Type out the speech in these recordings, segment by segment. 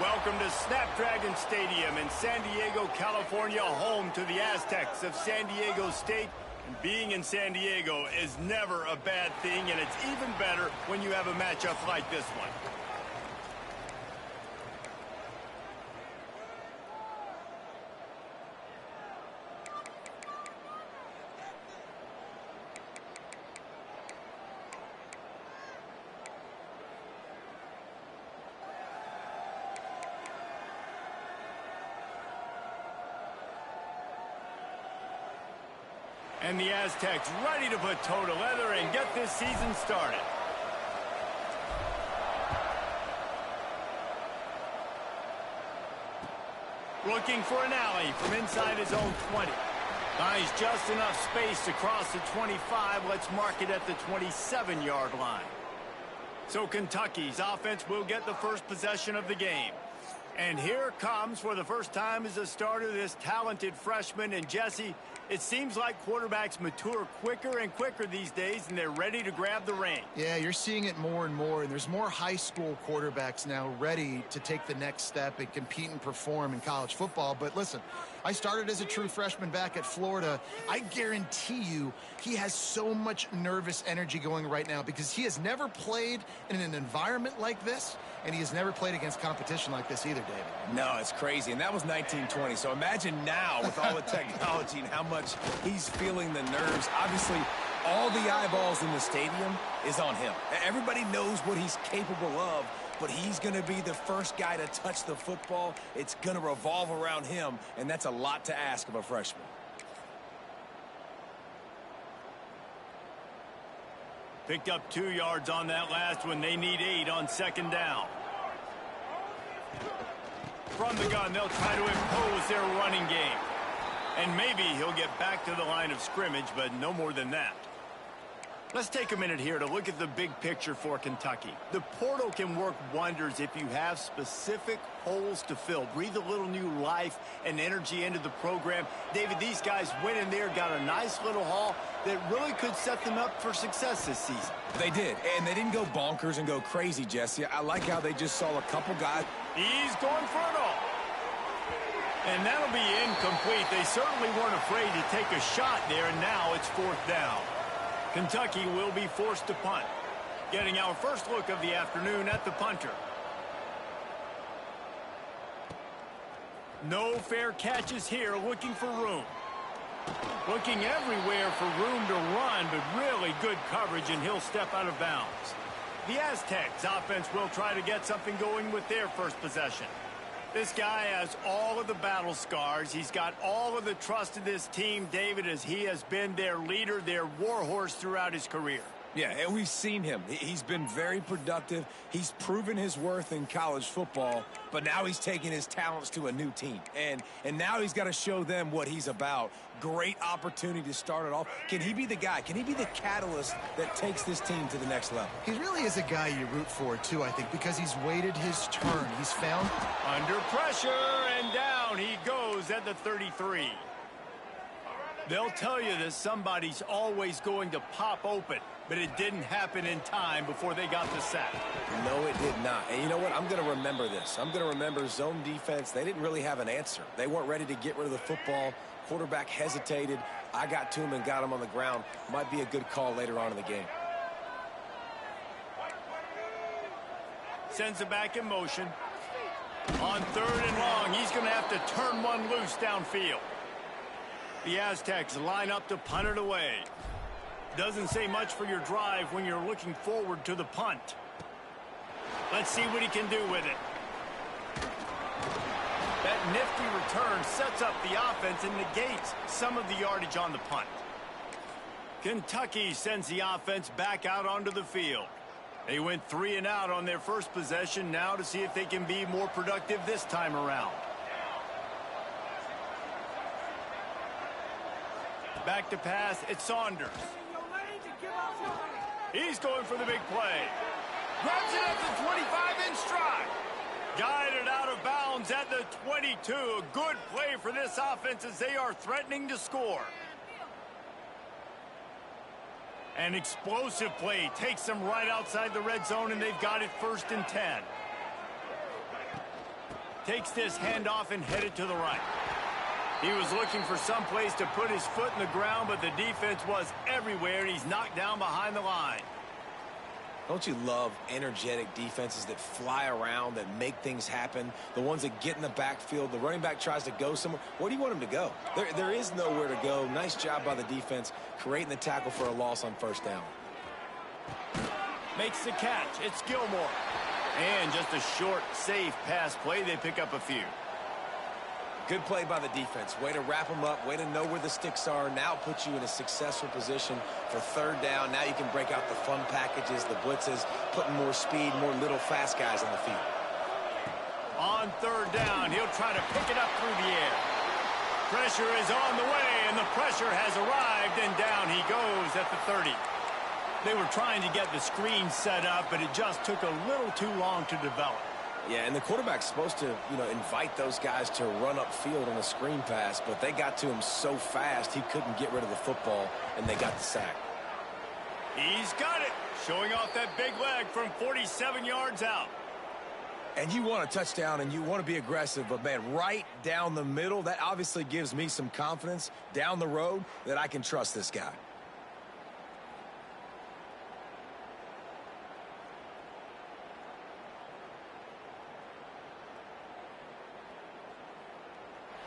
Welcome to Snapdragon Stadium in San Diego, California, home to the Aztecs of San Diego State. And being in San Diego is never a bad thing, and it's even better when you have a matchup like this one. And the Aztecs ready to put toe to leather and get this season started. Looking for an alley from inside his own 20. Finds just enough space to cross the 25. Let's mark it at the 27-yard line. So Kentucky's offense will get the first possession of the game. And here comes, for the first time as a starter, this talented freshman. And Jesse, it seems like quarterbacks mature quicker and quicker these days, and they're ready to grab the reins. Yeah, you're seeing it more and more, and there's more high school quarterbacks now ready to take the next step and compete and perform in college football. But listen, I started as a true freshman back at Florida. I guarantee you he has so much nervous energy going right now because he has never played in an environment like this, and he has never played against competition like this either, David. No, it's crazy, and that was 1920. So imagine now with all the technology and how much he's feeling the nerves. Obviously, all the eyeballs in the stadium is on him. Everybody knows what he's capable of, but he's going to be the first guy to touch the football. It's going to revolve around him, and that's a lot to ask of a freshman. Picked up 2 yards on that last one. They need 8 on second down. From the gun, they'll try to impose their running game. And maybe he'll get back to the line of scrimmage, but no more than that. Let's take a minute here to look at the big picture for Kentucky. The portal can work wonders if you have specific holes to fill. Breathe a little new life and energy into the program. David, these guys went in there, got a nice little haul that really could set them up for success this season. They did, and they didn't go bonkers and go crazy, Jesse. I like how they just saw a couple guys. He's going for it all. And that'll be incomplete. They certainly weren't afraid to take a shot there, and now it's 4th down. Kentucky will be forced to punt. Getting our first look of the afternoon at the punter. No fair catches here, looking for room. Looking everywhere for room to run, but really good coverage, and he'll step out of bounds. The Aztecs offense will try to get something going with their first possession. This guy has all of the battle scars. He's got all of the trust of this team, David, as he has been their leader, their warhorse throughout his career. Yeah, and we've seen him. He's been very productive. He's proven his worth in college football, but now he's taking his talents to a new team. And now he's got to show them what he's about. Great opportunity to start it off. Can he be the guy? Can he be the catalyst that takes this team to the next level? He really is a guy you root for, too, I think, because he's waited his turn. He's found... Under pressure, and down he goes at the 33. They'll tell you that somebody's always going to pop open, but it didn't happen in time before they got the sack. No, it did not. And you know what? I'm going to remember this. I'm going to remember zone defense. They didn't really have an answer. They weren't ready to get rid of the football. Quarterback hesitated. I got to him and got him on the ground. Might be a good call later on in the game. Sends it back in motion. On 3rd and long, he's going to have to turn one loose downfield. The Aztecs line up to punt it away. Doesn't say much for your drive when you're looking forward to the punt. Let's see what he can do with it. That nifty return sets up the offense and negates some of the yardage on the punt. Kentucky sends the offense back out onto the field. They went 3 and out on their first possession, now to see if they can be more productive this time around. Back to pass, it's Saunders. He's going for the big play. Grabs it at the 25 in stride. Guided out of bounds at the 22. A good play for this offense as they are threatening to score. An explosive play takes them right outside the red zone, and they've got it 1st and 10. takes this handoff and headed to the right. He was looking for some place to put his foot in the ground, but the defense was everywhere, and he's knocked down behind the line. Don't you love energetic defenses that fly around, that make things happen? The ones that get in the backfield, the running back tries to go somewhere. Where do you want him to go? There is nowhere to go. Nice job by the defense creating the tackle for a loss on first down. Makes the catch. It's Gilmore. And just a short, safe pass play. They pick up a few. Good play by the defense. Way to wrap them up. Way to know where the sticks are. Now puts you in a successful position for third down. Now you can break out the fun packages, the blitzes, putting more speed, more little fast guys on the field. On third down, he'll try to pick it up through the air. Pressure is on the way, and the pressure has arrived, and down he goes at the 30. They were trying to get the screen set up, but it just took a little too long to develop. Yeah, and the quarterback's supposed to, invite those guys to run upfield on a screen pass, but they got to him so fast he couldn't get rid of the football, and they got the sack. He's got it, showing off that big leg from 47 yards out. And you want a touchdown, and you want to be aggressive, but, man, right down the middle, that obviously gives me some confidence down the road that I can trust this guy.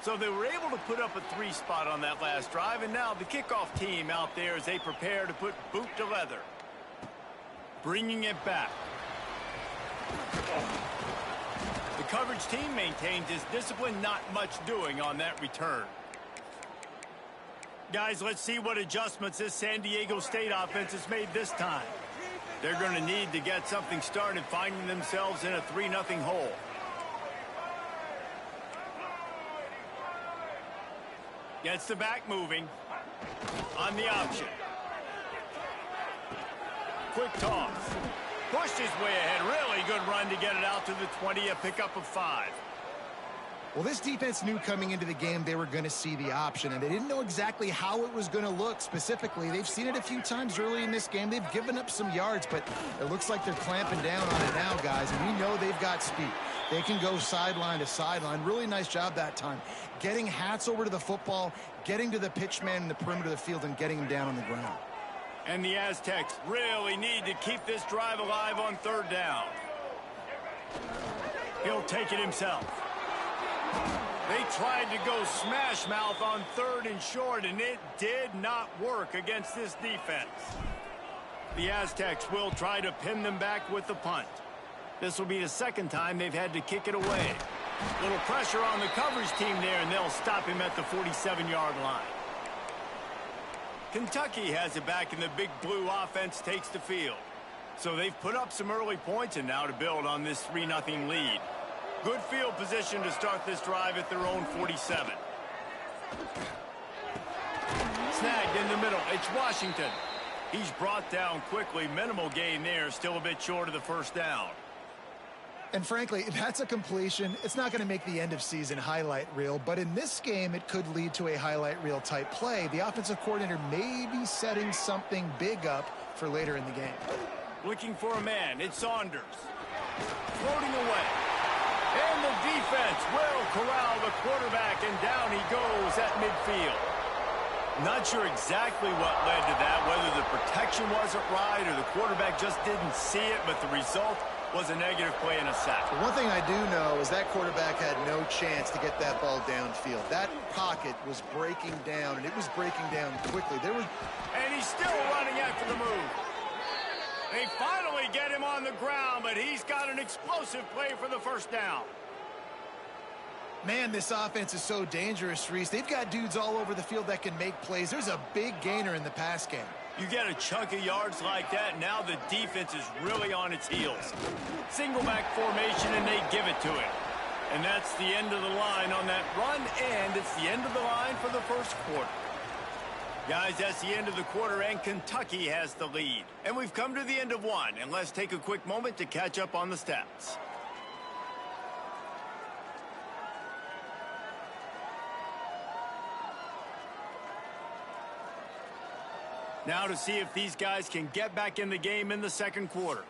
So they were able to put up a 3 spot on that last drive, and now the kickoff team out there as they prepare to put boot to leather. Bringing it back. The coverage team maintains his discipline, not much doing on that return. Guys, let's see what adjustments this San Diego State offense has made this time. They're going to need to get something started, finding themselves in a 3-0 hole. Gets the back moving on the option. Quick toss. Pushed his way ahead. Really good run to get it out to the 20, a pickup of 5. Well, this defense knew coming into the game they were going to see the option, and they didn't know exactly how it was going to look specifically. They've seen it a few times early in this game. They've given up some yards, but it looks like they're clamping down on it now, guys, and we know they've got speed. They can go sideline to sideline. Really nice job that time. Getting Hats over to the football, getting to the pitch man in the perimeter of the field, and getting him down on the ground. And the Aztecs really need to keep this drive alive on third down. He'll take it himself. They tried to go smash mouth on 3rd and short, and it did not work against this defense. The Aztecs will try to pin them back with the punt. This will be the second time they've had to kick it away. Little pressure on the coverage team there, and they'll stop him at the 47-yard line. Kentucky has it back, and the big blue offense takes the field. So they've put up some early points, and now to build on this 3-0 lead. Good field position to start this drive at their own 47. Snagged in the middle. It's Washington. He's brought down quickly. Minimal gain there. Still a bit short of the first down. And frankly, that's a completion. It's not going to make the end of season highlight reel, but in this game, it could lead to a highlight reel type play. The offensive coordinator may be setting something big up for later in the game. Looking for a man. It's Saunders. Floating away. And the defense will corral the quarterback, and down he goes at midfield. Not sure exactly what led to that, whether the protection wasn't right or the quarterback just didn't see it, but the result was a negative play and a sack. But one thing I do know is that quarterback had no chance to get that ball downfield. That pocket was breaking down, and it was breaking down quickly. And he's still running after the move. They finally get him on the ground, but he's got an explosive play for the first down. Man, this offense is so dangerous, Reese. They've got dudes all over the field that can make plays. There's a big gainer in the pass game. You get a chunk of yards like that, now the defense is really on its heels. Single back formation, and they give it to him. And that's the end of the line on that run, and it's the end of the line for the first quarter. Guys, that's the end of the quarter, and Kentucky has the lead. And we've come to the end of one, and let's take a quick moment to catch up on the stats. Now to see if these guys can get back in the game in the second quarter.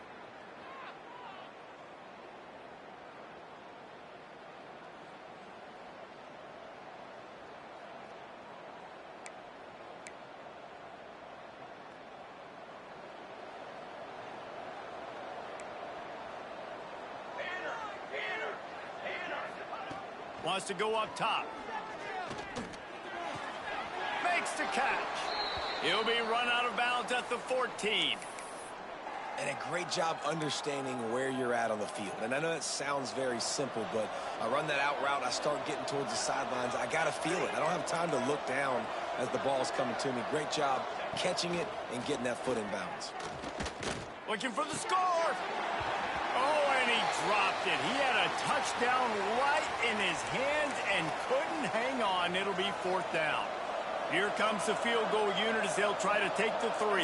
wants to go up top. Makes the catch. He'll be run out of bounds at the 14. And a great job understanding where you're at on the field. And I know it sounds very simple, but I run that out route, I start getting towards the sidelines. I got to feel it. I don't have time to look down as the ball's coming to me. Great job catching it and getting that foot in bounds. Looking for the score. Oh, and he dropped it. He had a touchdown right in his hands and couldn't hang on. It'll be 4th down. Here comes the field goal unit as they'll try to take the 3.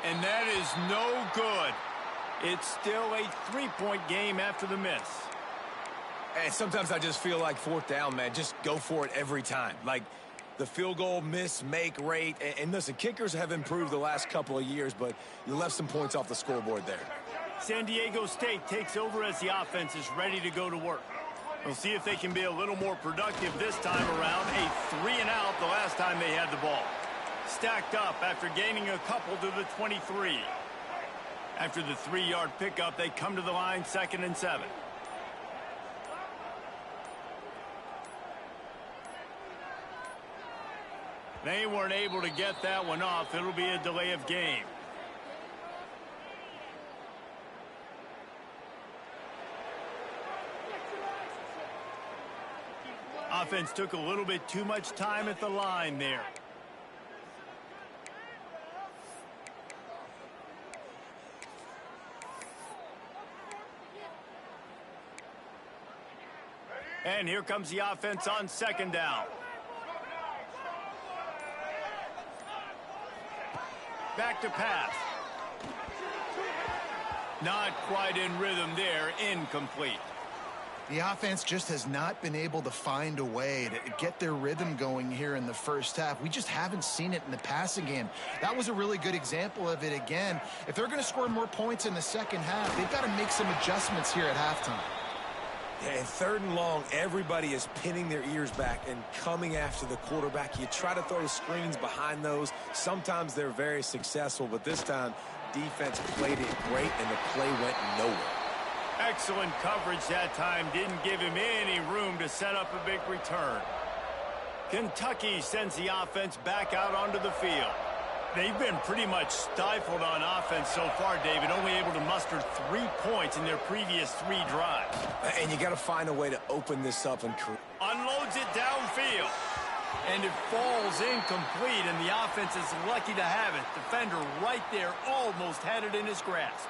And that is no good. It's still a 3-point game after the miss. And sometimes I just feel like 4th down, man. Just go for it every time. Like the field goal miss, make rate. And listen, kickers have improved the last couple of years, but you left some points off the scoreboard there. San Diego State takes over as the offense is ready to go to work. We'll see if they can be a little more productive this time around. A 3-and-out the last time they had the ball. Stacked up after gaining a couple to the 23. After the 3-yard pickup, they come to the line 2nd and 7. They weren't able to get that one off. It'll be a delay of game. Offense took a little bit too much time at the line there. And here comes the offense on 2nd down. Back to pass. Not quite in rhythm there. Incomplete. The offense just has not been able to find a way to get their rhythm going here in the first half. We just haven't seen it in the passing game. That was a really good example of it again. If they're going to score more points in the second half, they've got to make some adjustments here at halftime. Yeah, and 3rd and long, everybody is pinning their ears back and coming after the quarterback. You try to throw screens behind those. Sometimes they're very successful, but this time, defense played it great, and the play went nowhere. Excellent coverage that time. Didn't give him any room to set up a big return. Kentucky sends the offense back out onto the field. They've been pretty much stifled on offense so far, David, only able to muster 3 points in their previous 3 drives. And you got to find a way to open this up and unloads it downfield. And it falls incomplete, and the offense is lucky to have it. Defender right there almost had it in his grasp.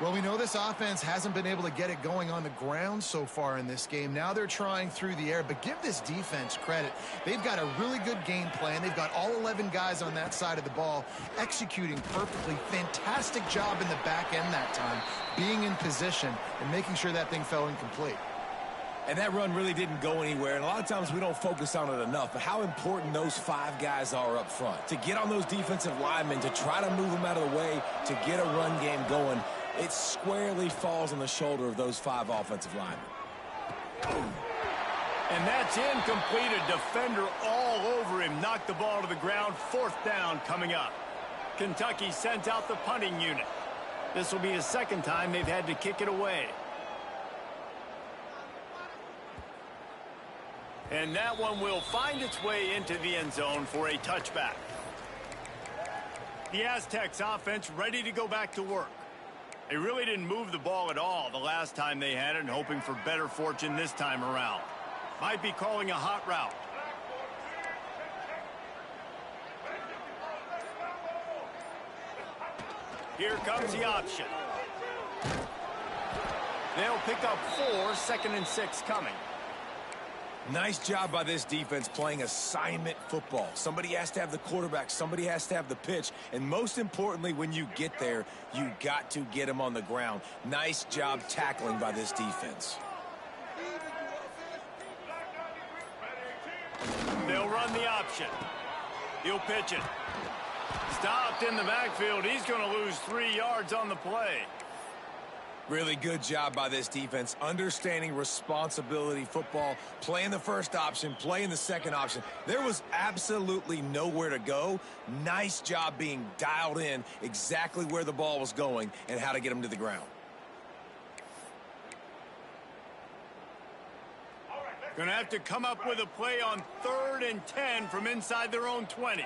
Well, we know this offense hasn't been able to get it going on the ground so far in this game. Now they're trying through the air, but give this defense credit. They've got a really good game plan. They've got all 11 guys on that side of the ball executing perfectly. Fantastic job in the back end that time, being in position and making sure that thing fell incomplete. And that run really didn't go anywhere, and a lot of times we don't focus on it enough, but how important those 5 guys are up front. To get on those defensive linemen, to try to move them out of the way, to get a run game going, it squarely falls on the shoulder of those 5 offensive linemen. And that's incomplete. A defender all over him. Knocked the ball to the ground. 4th down coming up. Kentucky sends out the punting unit. This will be the 2nd time they've had to kick it away. And that one will find its way into the end zone for a touchback. The Aztecs offense ready to go back to work. They really didn't move the ball at all the last time they had it, and hoping for better fortune this time around. Might be calling a hot route. Here comes the option. They'll pick up 4, 2nd and 6 coming. Nice job by this defense playing assignment football. Somebody has to have the quarterback. Somebody has to have the pitch. And most importantly, when you get there, you got to get him on the ground. Nice job tackling by this defense. They'll run the option. He'll pitch it. Stopped in the backfield. He's going to lose 3 yards on the play. Really good job by this defense, understanding responsibility football, playing the first option, playing the second option. There was absolutely nowhere to go. Nice job being dialed in exactly where the ball was going and how to get them to the ground. Gonna have to come up with a play on 3rd and 10 from inside their own 20.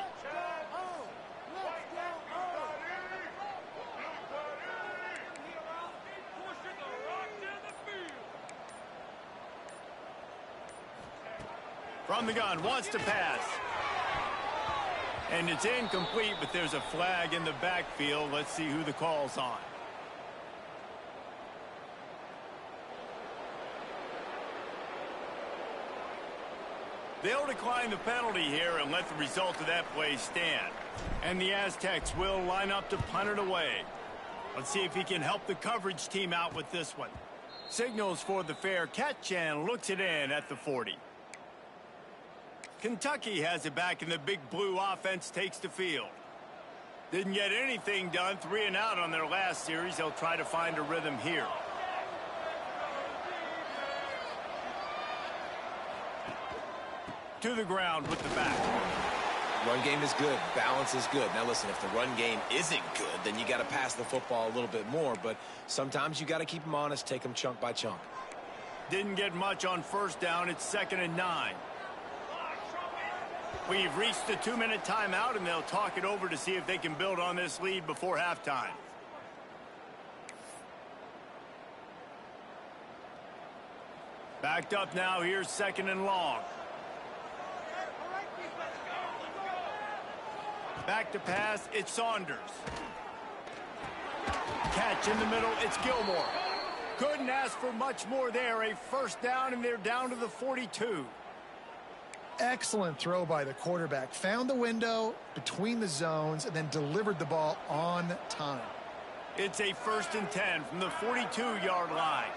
From the gun, wants to pass. And it's incomplete, but there's a flag in the backfield. Let's see who the call's on. They'll decline the penalty here and let the result of that play stand. And the Aztecs will line up to punt it away. Let's see if he can help the coverage team out with this one. Signals for the fair catch and looks it in at the 40. Kentucky has it back, and the big blue offense takes the field. Didn't get anything done, 3 and out on their last series. They'll try to find a rhythm here. To the ground with the back. Run game is good. Balance is good. Now listen, if the run game isn't good, then you got to pass the football a little bit more. But sometimes you got to keep them honest, take them chunk by chunk. Didn't get much on first down. It's 2nd and 9. We've reached the 2-minute timeout, and they'll talk it over to see if they can build on this lead before halftime. Backed up now. Here's 2nd and long. Back to pass. It's Saunders. Catch in the middle. It's Gilmore. Couldn't ask for much more there. A first down, and they're down to the 42. Excellent throw by the quarterback. Found the window between the zones and then delivered the ball on time. It's a 1st and 10 from the 42-yard line.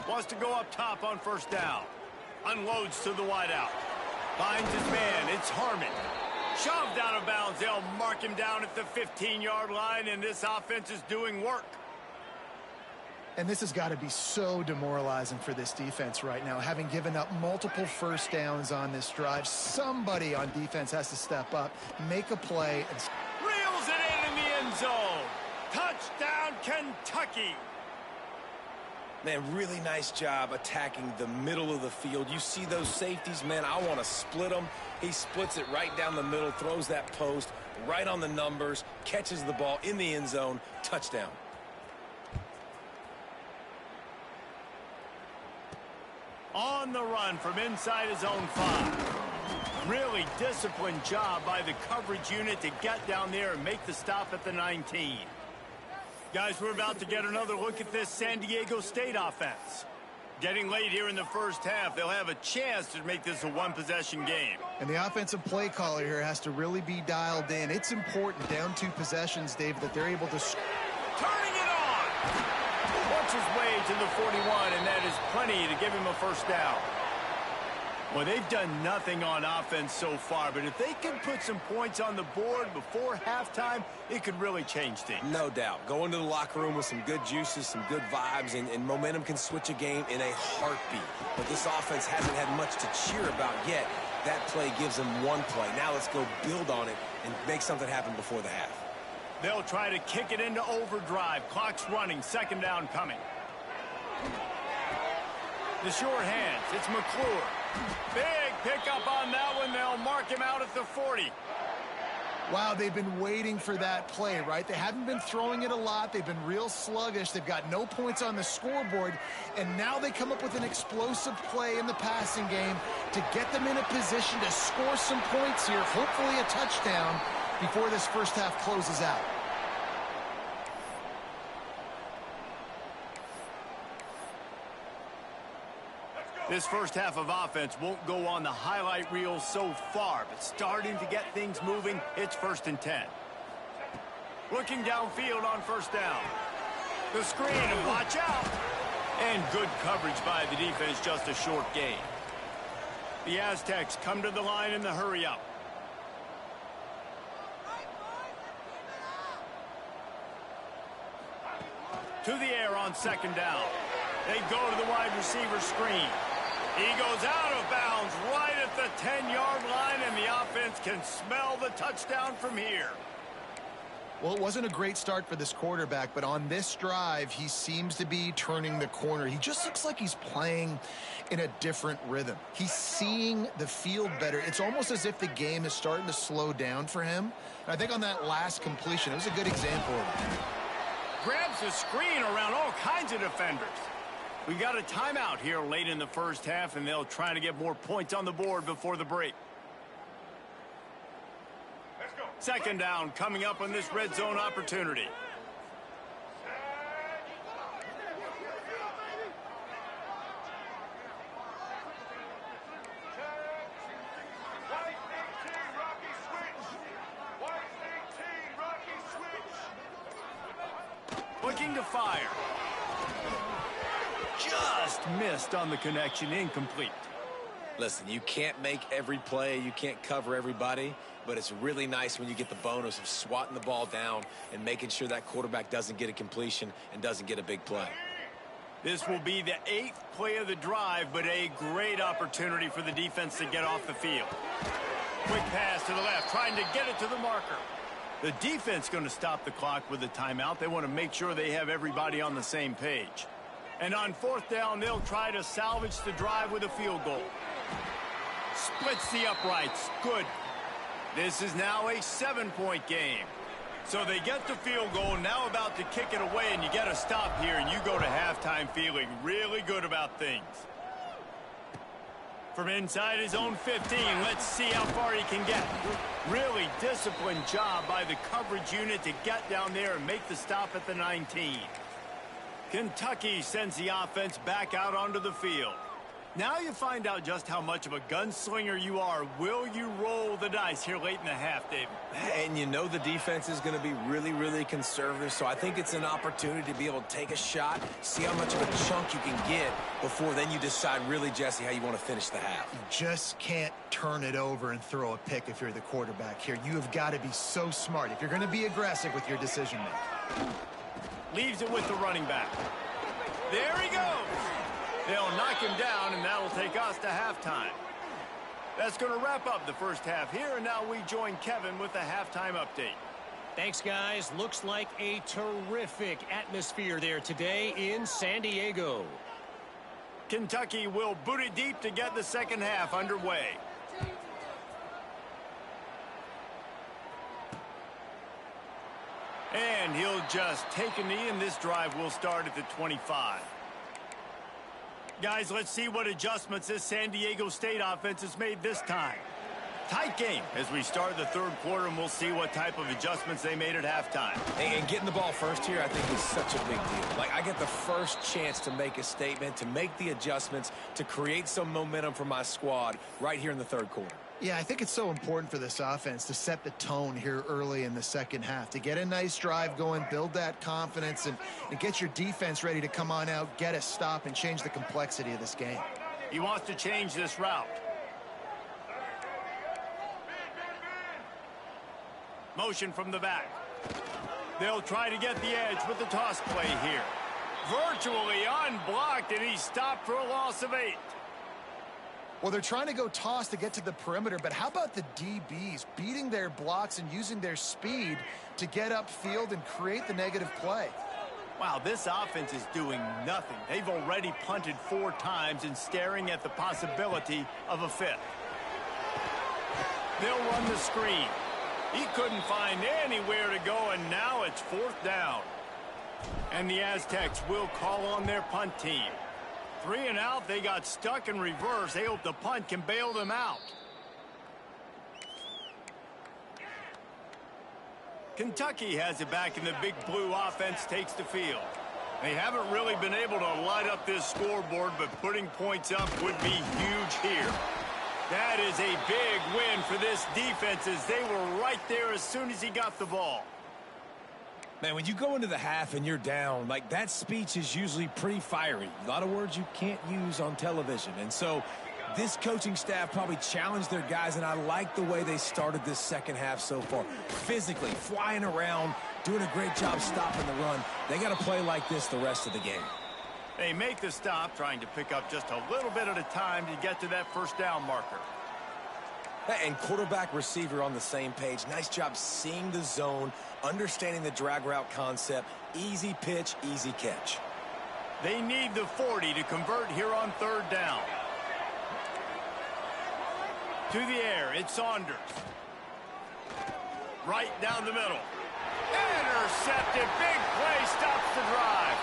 Wants to go up top on first down. Unloads to the wideout. Finds his man. It's Harmon. Shoved out of bounds. They'll mark him down at the 15-yard line, and this offense is doing work. And this has got to be so demoralizing for this defense right now, having given up multiple first downs on this drive. Somebody on defense has to step up, make a play. And reels it in the end zone. Touchdown, Kentucky. Man, really nice job attacking the middle of the field. You see those safeties, man, I want to split them. He splits it right down the middle, throws that post right on the numbers, catches the ball in the end zone, touchdown. On the run from inside his own 5. Really disciplined job by the coverage unit to get down there and make the stop at the 19. Guys, we're about to get another look at this San Diego State offense. Getting late here in the first half, they'll have a chance to make this a one-possession game. And the offensive play caller here has to really be dialed in. It's important, down 2 possessions, Dave, that they're able to... Turning it on! Works his way to the 41, and that is plenty to give him a first down. Well, they've done nothing on offense so far, but if they can put some points on the board before halftime, it could really change things. No doubt. Go into the locker room with some good juices, some good vibes, and momentum can switch a game in a heartbeat. But this offense hasn't had much to cheer about yet. That play gives them one play. Now let's go build on it and make something happen before the half. They'll try to kick it into overdrive. Clock's running. 2nd down coming. The short hands. It's McClure. Big pickup on that one. They'll mark him out at the 40. Wow, they've been waiting for that play, right? They haven't been throwing it a lot. They've been real sluggish. They've got no points on the scoreboard. And now they come up with an explosive play in the passing game to get them in a position to score some points here, hopefully a touchdown, before this first half closes out. This first half of offense won't go on the highlight reel so far, but starting to get things moving, it's 1st and 10. Looking downfield on first down. The screen, and watch out. And good coverage by the defense, just a short gain. The Aztecs come to the line in the hurry-up. To the air on second down. They go to the wide receiver screen. He goes out of bounds right at the 10-yard line, and the offense can smell the touchdown from here. Well, it wasn't a great start for this quarterback, but on this drive, he seems to be turning the corner. He just looks like he's playing in a different rhythm. He's seeing the field better. It's almost as if the game is starting to slow down for him. And I think on that last completion, it was a good example of it. Grabs the screen around all kinds of defenders. We got a timeout here late in the first half, and they'll try to get more points on the board before the break. Second down coming up on this red zone opportunity. Looking to fire. Just missed on the connection, incomplete. Listen, you can't make every play, you can't cover everybody, but it's really nice when you get the bonus of swatting the ball down and making sure that quarterback doesn't get a completion and doesn't get a big play. This will be the 8th play of the drive, but a great opportunity for the defense to get off the field. Quick pass to the left, trying to get it to the marker. The defense going to stop the clock with a timeout. They want to make sure they have everybody on the same page. And on fourth down, they'll try to salvage the drive with a field goal. Splits the uprights. Good. This is now a 7-point game. So they get the field goal, now about to kick it away, and you get a stop here, and you go to halftime feeling really good about things. From inside his own 15, let's see how far he can get. Really disciplined job by the coverage unit to get down there and make the stop at the 19. Kentucky sends the offense back out onto the field. Now you find out just how much of a gunslinger you are. Will you roll the dice here late in the half, David? And you know the defense is going to be really, really conservative, so I think it's an opportunity to be able to take a shot, see how much of a chunk you can get before then you decide really, Jesse, how you want to finish the half. You just can't turn it over and throw a pick if you're the quarterback here. You have got to be so smart if you're going to be aggressive with your decision-making. Leaves it with the running back. There he goes. They'll knock him down, and that'll take us to halftime. That's going to wrap up the first half here, and now we join Kevin with the halftime update. Thanks, guys. Looks like a terrific atmosphere there today in San Diego. Kentucky will boot it deep to get the second half underway. And he'll just take a knee, and this drive will start at the 25. Guys, let's see what adjustments this San Diego State offense has made this time. Tight game as we start the third quarter, and we'll see what type of adjustments they made at halftime. And getting the ball first here, I think, is such a big deal. Like, I get the first chance to make a statement, to make the adjustments, to create some momentum for my squad right here in the third quarter. Yeah, I think it's so important for this offense to set the tone here early in the second half, to get a nice drive going, build that confidence, and get your defense ready to come on out, get a stop, and change the complexity of this game. He wants to change this route. Motion from the back. They'll try to get the edge with the toss play here. Virtually unblocked, and he's stopped for a loss of 8. Well, they're trying to go toss to get to the perimeter, but how about the DBs beating their blocks and using their speed to get upfield and create the negative play? Wow, this offense is doing nothing. They've already punted 4 times and staring at the possibility of a 5th. They'll run the screen. He couldn't find anywhere to go, and now it's 4th down. And the Aztecs will call on their punt team. 3 and out, they got stuck in reverse. They hope the punt can bail them out. Kentucky has it back, and the big blue offense takes the field. They haven't really been able to light up this scoreboard, but putting points up would be huge here. That is a big win for this defense, as they were right there as soon as he got the ball. Man, when you go into the half and you're down, like, that speech is usually pretty fiery. A lot of words you can't use on television. And so this coaching staff probably challenged their guys, and I like the way they started this second half so far. Physically, flying around, doing a great job stopping the run. They got to play like this the rest of the game. They make the stop, trying to pick up just a little bit at a time to get to that first down marker. And quarterback receiver on the same page. Nice job seeing the zone, understanding the drag route concept. Easy pitch, easy catch. They need the 40 to convert here on third down. To the air, it's Saunders. Right down the middle. Intercepted. Big play stops the drive.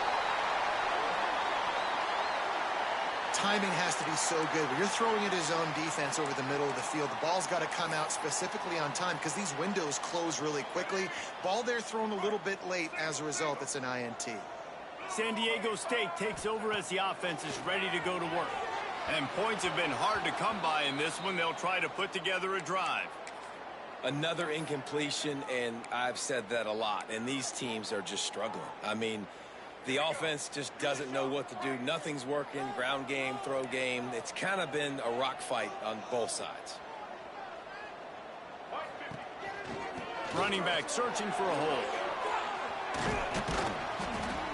Timing has to be so good. When you're throwing it his own defense over the middle of the field, the ball's got to come out specifically on time because these windows close really quickly. Ball there thrown a little bit late. As a result, it's an INT. San Diego State takes over as the offense is ready to go to work. And points have been hard to come by in this one. They'll try to put together a drive. Another incompletion, and I've said that a lot, and these teams are just struggling. I mean, the offense just doesn't know what to do. Nothing's working. Ground game, throw game. It's kind of been a rock fight on both sides. Running back searching for a hole.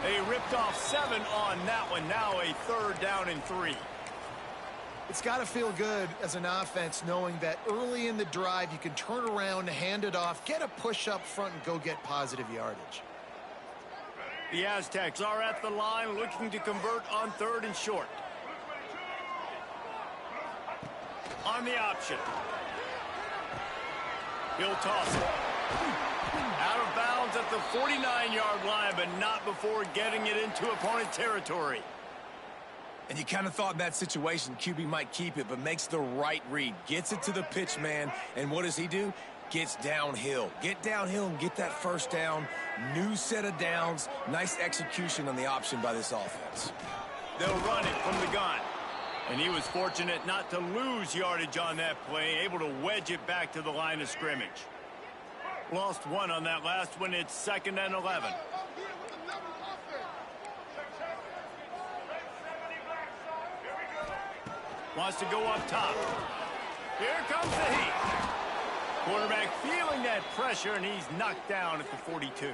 They ripped off 7 on that one. Now a third down and 3. It's got to feel good as an offense knowing that early in the drive you can turn around, hand it off, get a push up front, and go get positive yardage. The Aztecs are at the line looking to convert on third and short. On the option. He'll toss it. Out of bounds at the 49-yard line, but not before getting it into opponent territory. And you kind of thought in that situation QB might keep it, but makes the right read. Gets it to the pitch man, and what does he do? Gets downhill. Get downhill and get that first down. New set of downs. Nice execution on the option by this offense. They'll run it from the gun. And he was fortunate not to lose yardage on that play, able to wedge it back to the line of scrimmage. Lost 1 on that last one. It's 2nd and 11. Wants to go up top. Here comes the heat. Quarterback feeling that pressure, and he's knocked down at the 42.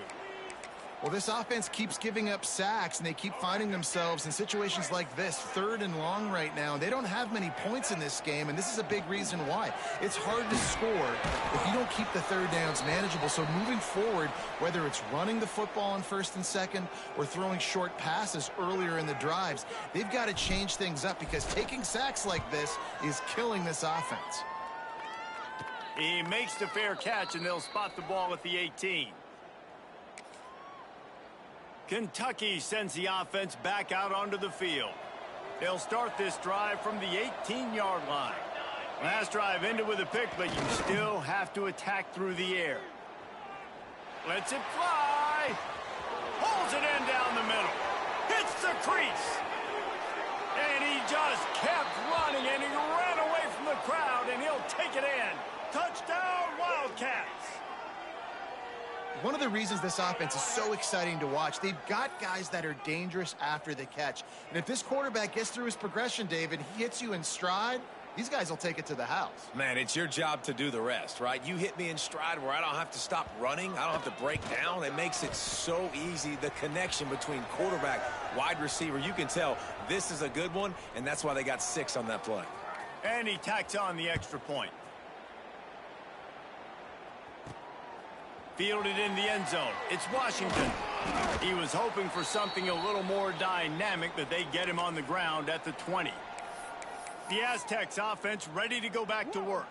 Well, this offense keeps giving up sacks, and they keep finding themselves in situations like this, 3rd and long right now. They don't have many points in this game, and this is a big reason why. It's hard to score if you don't keep the third downs manageable. So moving forward, whether it's running the football on 1st and 2nd or throwing short passes earlier in the drives, they've got to change things up because taking sacks like this is killing this offense. He makes the fair catch, and they'll spot the ball at the 18. Kentucky sends the offense back out onto the field. They'll start this drive from the 18-yard line. Last drive ended with a pick, but you still have to attack through the air. Lets it fly. Pulls it in down the middle. Hits the crease. And he just kept running, and he ran away from the crowd, and he'll take it in. Touchdown, Wildcats. One of the reasons this offense is so exciting to watch, they've got guys that are dangerous after the catch. And if this quarterback gets through his progression, David, he hits you in stride, these guys will take it to the house. Man, it's your job to do the rest, right? You hit me in stride where I don't have to stop running. I don't have to break down. It makes it so easy, the connection between quarterback, wide receiver. You can tell this is a good one, and that's why they got 6 on that play. And he tacks on the extra point. Fielded in the end zone. It's Washington. He was hoping for something a little more dynamic, but they get him on the ground at the 20. The Aztecs offense ready to go back to work.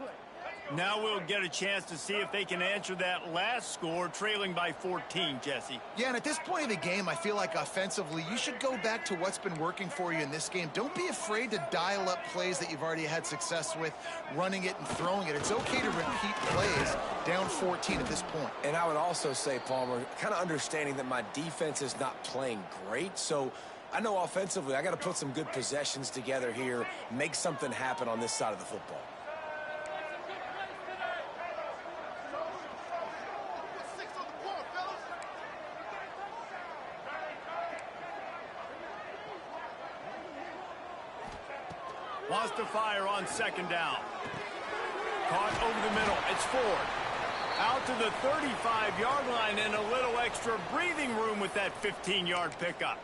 Now we'll get a chance to see if they can answer that last score, trailing by 14, Jesse. Yeah, and at this point of the game, I feel like offensively, you should go back to what's been working for you in this game. Don't be afraid to dial up plays that you've already had success with, running it and throwing it. It's okay to repeat plays down 14 at this point. And I would also say, Palmer, kind of understanding that my defense is not playing great, so I know offensively I got to put some good possessions together here, make something happen on this side of the football. Wants to fire on 2nd down. Caught over the middle. It's Ford. Out to the 35-yard line and a little extra breathing room with that 15-yard pickup.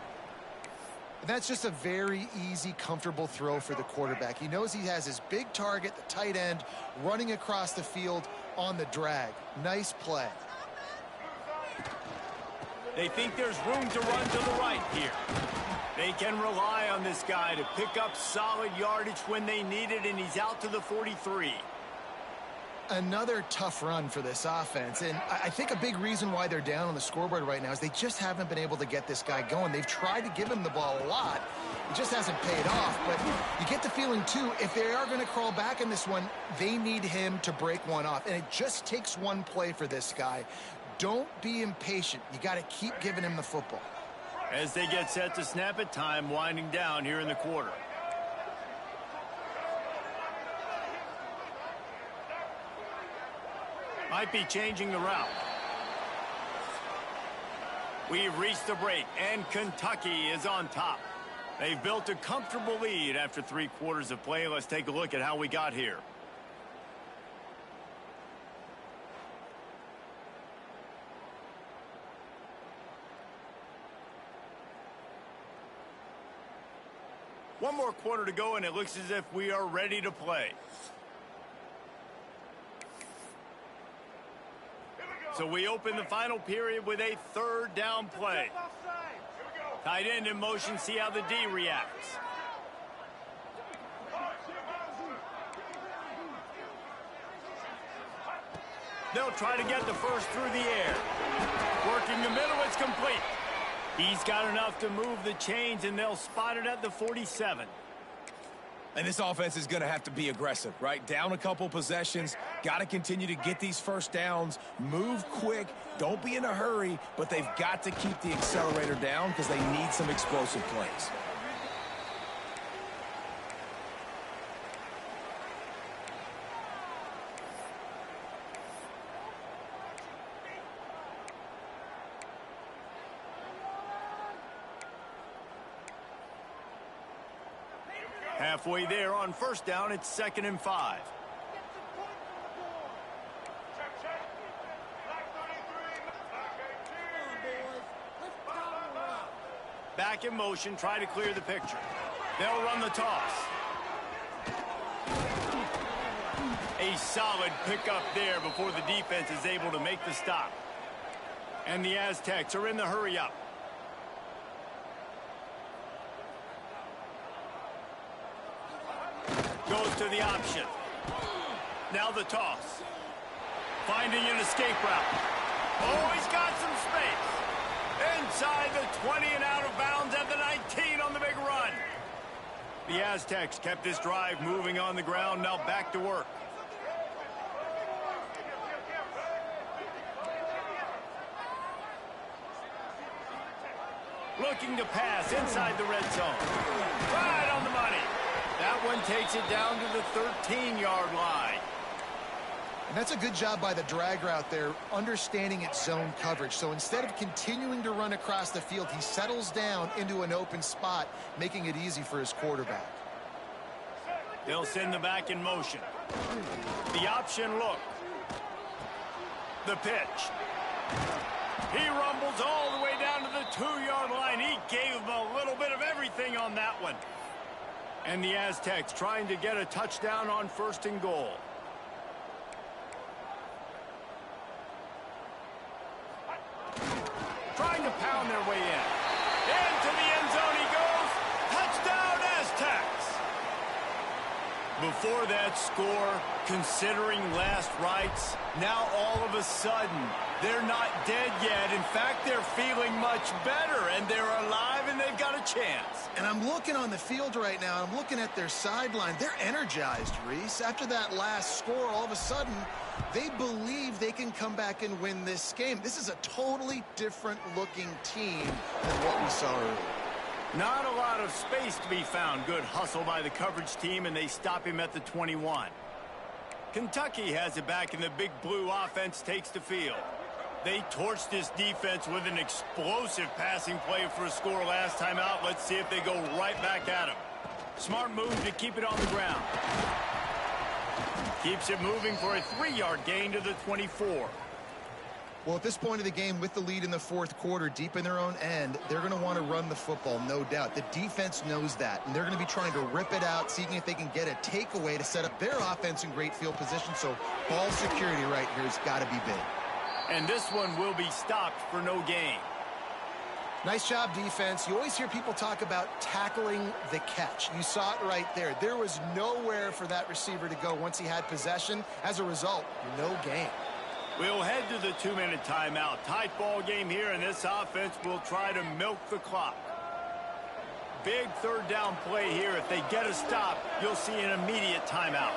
That's just a very easy, comfortable throw for the quarterback. He knows he has his big target, the tight end, running across the field on the drag. Nice play. They think there's room to run to the right here. They can rely on this guy to pick up solid yardage when they need it, and he's out to the 43. Another tough run for this offense, and I think a big reason why they're down on the scoreboard right now is they just haven't been able to get this guy going. They've tried to give him the ball a lot. It just hasn't paid off, but you get the feeling, too, if they are going to crawl back in this one, they need him to break one off, and it just takes one play for this guy. Don't be impatient. You got to keep giving him the football. As they get set to snap it, time winding down here in the quarter. Might be changing the route. We've reached the break, and Kentucky is on top. They've built a comfortable lead after 3 quarters of play. Let's take a look at how we got here. One more quarter to go, and it looks as if we are ready to play. So we open the final period with a 3rd down play. Tight end in motion, see how the D reacts. They'll try to get the first through the air. Working the middle, it's complete. He's got enough to move the chains, and they'll spot it at the 47. And this offense is going to have to be aggressive, right? Down a couple possessions, got to continue to get these first downs, move quick, don't be in a hurry, but they've got to keep the accelerator down because they need some explosive plays. Halfway there on 1st down, it's 2nd and 5. Back in motion, try to clear the picture. They'll run the toss. A solid pickup there before the defense is able to make the stop. And the Aztecs are in the hurry up. Goes to the option. Now the toss. Finding an escape route. Oh, he's got some space. Inside the 20 and out of bounds at the 19 on the big run. The Aztecs kept this drive moving on the ground. Now back to work. Looking to pass inside the red zone. Right on the money. That one takes it down to the 13-yard line. And that's a good job by the drag route there, understanding its zone coverage. So instead of continuing to run across the field, he settles down into an open spot, making it easy for his quarterback. They'll send the back in motion. The option look. The pitch. He rumbles all the way down to the 2-yard line. He gave him a little bit of everything on that one. And the Aztecs trying to get a touchdown on 1st and goal. Trying to pound their way in. Into the end zone he goes. Touchdown, Aztecs. Before that score, considering last rites, now all of a sudden, they're not dead yet. In fact, they're feeling much better, and they're alive, and they've got a chance. And I'm looking on the field right now. I'm looking at their sideline. They're energized, Reese. After that last score, all of a sudden, they believe they can come back and win this game. This is a totally different-looking team than what we saw earlier. Not a lot of space to be found. Good hustle by the coverage team, and they stop him at the 21. Kentucky has it back, and the big blue offense takes the field. They torched this defense with an explosive passing play for a score last time out. Let's see if they go right back at him. Smart move to keep it on the ground. Keeps it moving for a 3-yard gain to the 24. Well, at this point of the game, with the lead in the fourth quarter, deep in their own end, they're going to want to run the football, no doubt. The defense knows that, and they're going to be trying to rip it out, seeing if they can get a takeaway to set up their offense in great field position. So ball security right here has got to be big. And this one will be stopped for no gain. Nice job, defense. You always hear people talk about tackling the catch. You saw it right there. There was nowhere for that receiver to go once he had possession. As a result, no gain. We'll head to the 2-minute timeout. Tight ball game here, and this offense will try to milk the clock. Big third down play here. If they get a stop, you'll see an immediate timeout.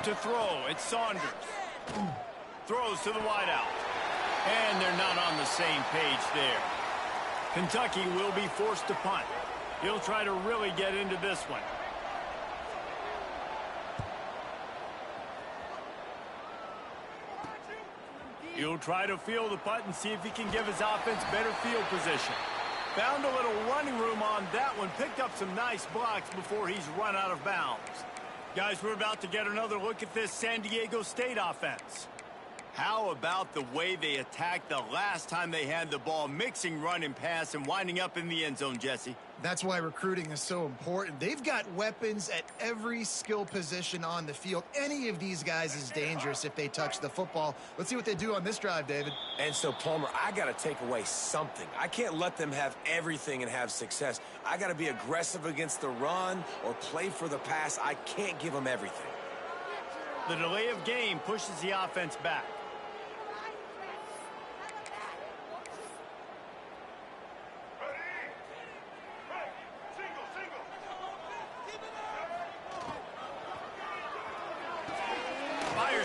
To throw, it's Saunders. Throws to the wideout. And they're not on the same page there. Kentucky will be forced to punt. He'll try to really get into this one. He'll try to field the punt and see if he can give his offense better field position. Found a little running room on that one. Picked up some nice blocks before he's run out of bounds. Guys, we're about to get another look at this San Diego State offense. How about the way they attacked the last time they had the ball, mixing run and pass and winding up in the end zone, Jesse? That's why recruiting is so important. They've got weapons at every skill position on the field. Any of these guys is dangerous if they touch the football. Let's see what they do on this drive, David. And so, Palmer, I got to take away something. I can't let them have everything and have success. I got to be aggressive against the run or play for the pass. I can't give them everything. The delay of game pushes the offense back.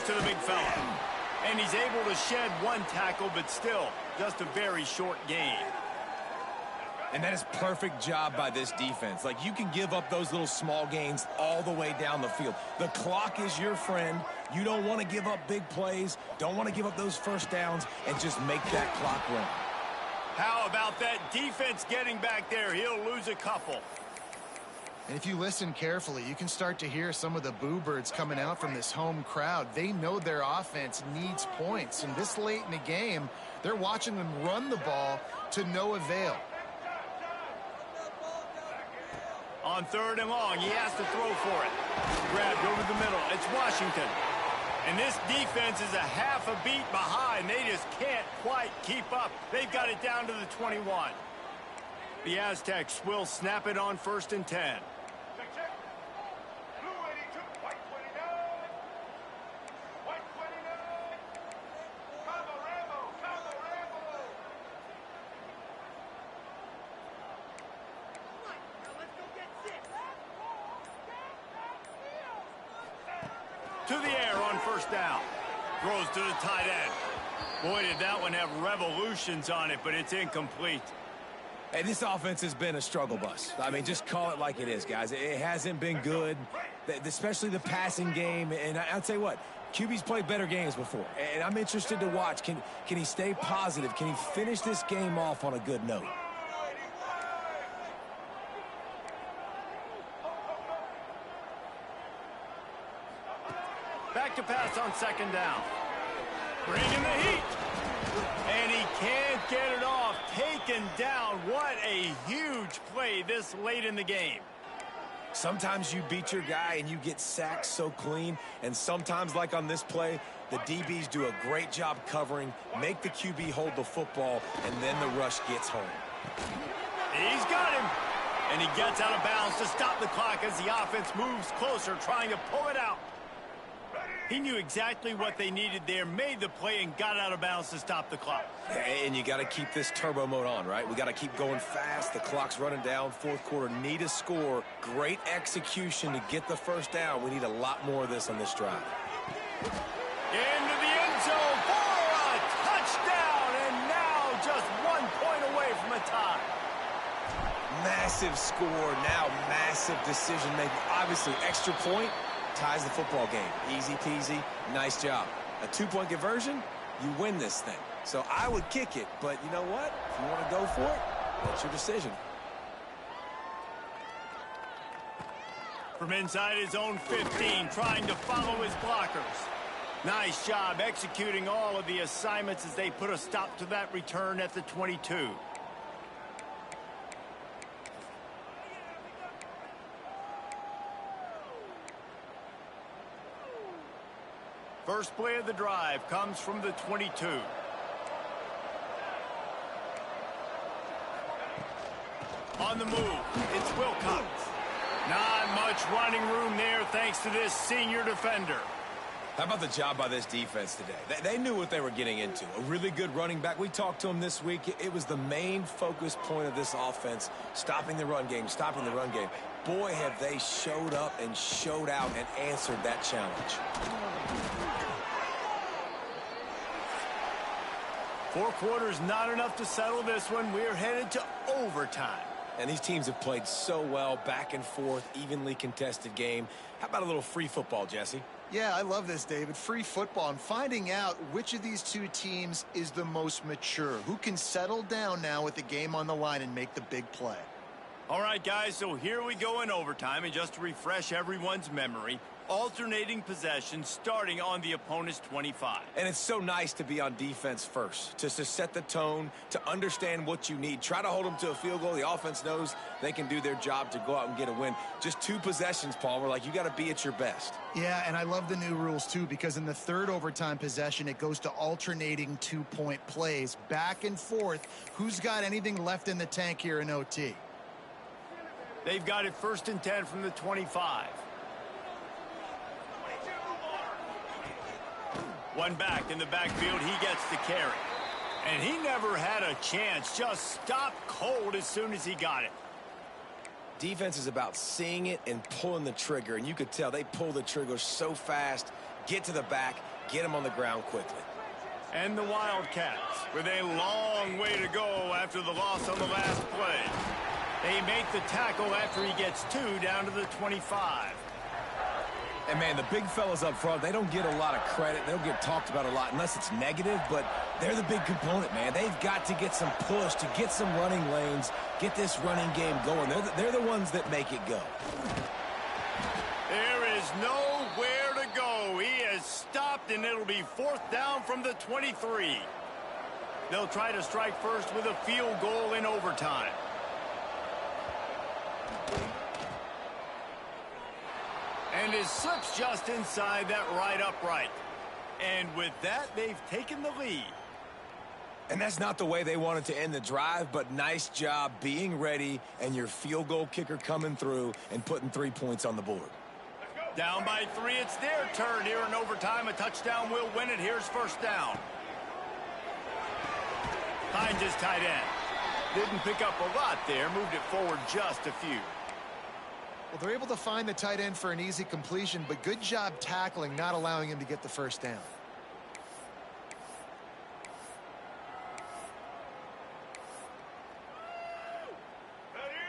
To the big fella. And he's able to shed one tackle, but still just a very short gain. And that is perfect job by this defense. Like, you can give up those little small gains all the way down the field. The clock is your friend. You don't want to give up big plays, don't want to give up those first downs, and just make that clock run. How about that defense getting back there? He'll lose a couple. And if you listen carefully, you can start to hear some of the boo birds coming out from this home crowd. They know their offense needs points. And this late in the game, they're watching them run the ball to no avail. On 3rd and long, he has to throw for it. Grabbed over the middle. It's Washington. And this defense is a half a beat behind. They just can't quite keep up. They've got it down to the 21. The Aztecs will snap it on 1st and 10. To the air on 1st down. Throws to the tight end. Boy, did that one have revolutions on it, but it's incomplete. Hey, this offense has been a struggle bus. I mean, just call it like it is, guys. It hasn't been good, especially the passing game. And I'll tell you what, QB's played better games before. And I'm interested to watch. Can he stay positive? Can he finish this game off on a good note? Back to pass on 2nd down. Bringing the heat. And he can't get it off. Taken down. What a huge play this late in the game. Sometimes you beat your guy and you get sacked so clean. And sometimes, like on this play, the DBs do a great job covering, make the QB hold the football, and then the rush gets home. He's got him. And he gets out of bounds to stop the clock as the offense moves closer, trying to pull it out. He knew exactly what they needed there, made the play, and got out of bounds to stop the clock. And you got to keep this turbo mode on, right? We got to keep going fast. The clock's running down. 4th quarter, need a score. Great execution to get the 1st down. We need a lot more of this on this drive. Into the end zone for a touchdown, and now just 1 point away from a tie. Massive score, now massive decision making. Obviously, extra point ties the football game. Easy peasy, nice job. A 2-point conversion, you win this thing. So I would kick it, but you know what? If you want to go for it, that's your decision. From inside his own 15, trying to follow his blockers. Nice job executing all of the assignments as they put a stop to that return at the 22. First play of the drive comes from the 22. On the move, it's Wilcox. Not much running room there thanks to this senior defender. How about the job by this defense today? They knew what they were getting into. A really good running back. We talked to him this week. It was the main focus point of this offense, stopping the run game, stopping the run game. Boy, have they showed up and showed out and answered that challenge. 4 quarters not enough to settle this one. We're headed to overtime. And these teams have played so well, back and forth, evenly contested game. How about a little free football, Jesse? Yeah, I love this, David. Free football. I'm finding out which of these two teams is the most mature, who can settle down now with the game on the line and make the big play. All right, guys, so here we go in overtime, and just to refresh everyone's memory, alternating possession starting on the opponent's 25. And it's so nice to be on defense first, to set the tone, to understand what you need. Try to hold them to a field goal. The offense knows they can do their job to go out and get a win. Just 2 possessions, Paul. We're like, you got to be at your best. Yeah, and I love the new rules, too, because in the third overtime possession, it goes to alternating 2-point plays, back and forth. Who's got anything left in the tank here in OT? They've got it 1st and 10 from the 25. One back in the backfield, he gets the carry. And he never had a chance, just stopped cold as soon as he got it. Defense is about seeing it and pulling the trigger, and you could tell they pull the trigger so fast, get to the back, get him on the ground quickly. And the Wildcats, with a long way to go after the loss on the last play. They make the tackle after he gets 2 down to the 25. And, man, the big fellas up front, they don't get a lot of credit. They don't get talked about a lot unless it's negative, but they're the big component, man. They've got to get some push, to get some running lanes, get this running game going. They're the ones that make it go. There is nowhere to go. He has stopped, and it'll be 4th down from the 23. They'll try to strike first with a field goal in overtime. And it slips just inside that right upright. And with that, they've taken the lead. And that's not the way they wanted to end the drive, but nice job being ready and your field goal kicker coming through and putting 3 points on the board. Down by 3, it's their turn here in overtime. A touchdown will win it. Here's 1st down. Finds his tight end. Didn't pick up a lot there, moved it forward just a few. Well, they're able to find the tight end for an easy completion, but good job tackling, not allowing him to get the 1st down.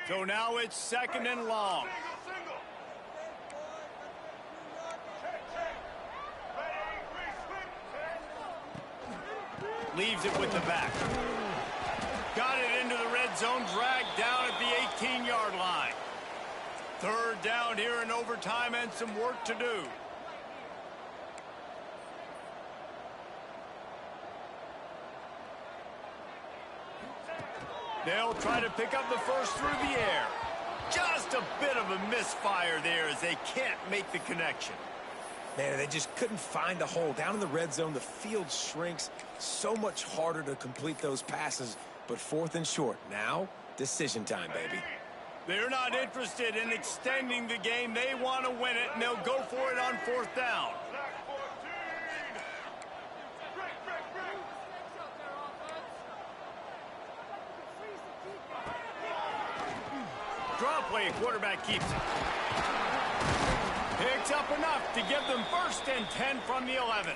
So now it's 2nd and long. Leaves it with the back. Got it into the red zone, dragged down at the 18-yard line. 3rd down here in overtime and some work to do. They'll try to pick up the first through the air. Just a bit of a misfire there as they can't make the connection. Man, they just couldn't find a hole. Down in the red zone, the field shrinks. So much harder to complete those passes, but 4th and short. Now, decision time, baby. They're not interested in extending the game. They want to win it, and they'll go for it on 4th down. Draw play, quarterback keeps it. Picks up enough to give them 1st and 10 from the 11.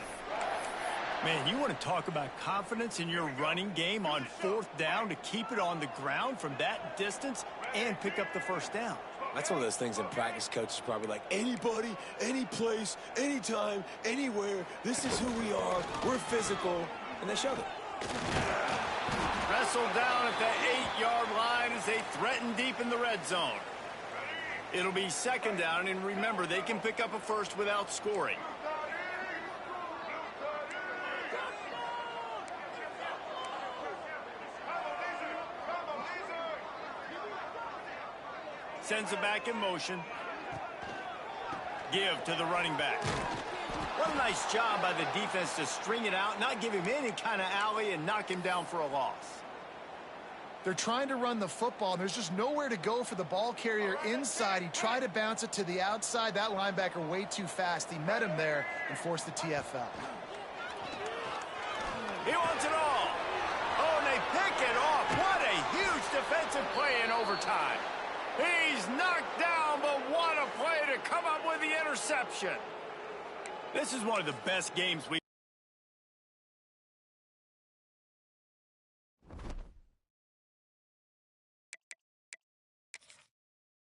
Man, you want to talk about confidence in your running game on 4th down to keep it on the ground from that distance and pick up the 1st down. That's one of those things in practice, coaches probably like, anybody, any place, anytime, anywhere, this is who we are, we're physical, and they showed it. Wrestled down at the 8-yard line as they threaten deep in the red zone. It'll be second down, and remember, they can pick up a first without scoring. Sends it back in motion. Give to the running back. What a nice job by the defense to string it out, not give him any kind of alley, and knock him down for a loss. They're trying to run the football, and there's just nowhere to go for the ball carrier inside. He tried to bounce it to the outside. That linebacker way too fast. He met him there and forced the TFL. He wants it all. Oh, and they pick it off. What a huge defensive play in overtime. He's knocked down, but what a play to come up with the interception. This is one of the best games we've